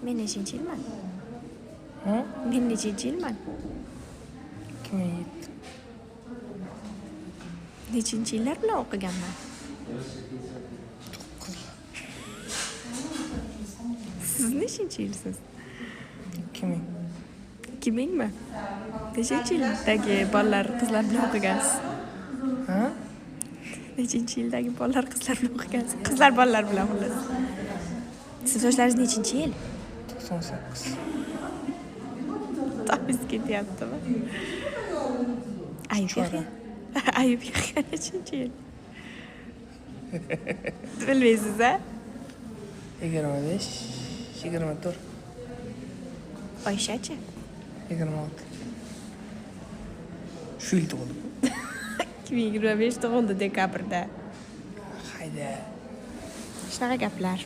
Men nechinchi yilman? Ha? Men nechinchi yilman? 2007. Nechinchi yillar bilan o'qiganman? 9. Siz nechinchi yilsiz? 2000. 2000 mi? Nechinchi yildagi bolalar, qizlar bilan o'qigansiz? Ha? Nechinchi yildagi bolalar, qizlar bilan o'qigansiz? Qizlar, bolalar bilan xullas. Siz yoshlaringiz nechinchi yil? 98. To'g'ri ketyaptimi? Ayub Yahya. Ayub Yahya nechinchi yil? Bilmaysiz a? 25. 24. Oyshachi? 26. Shu yil tug'ildim. 2025 tug'ildi dekabrda. Hayda. Shunaqa gaplar.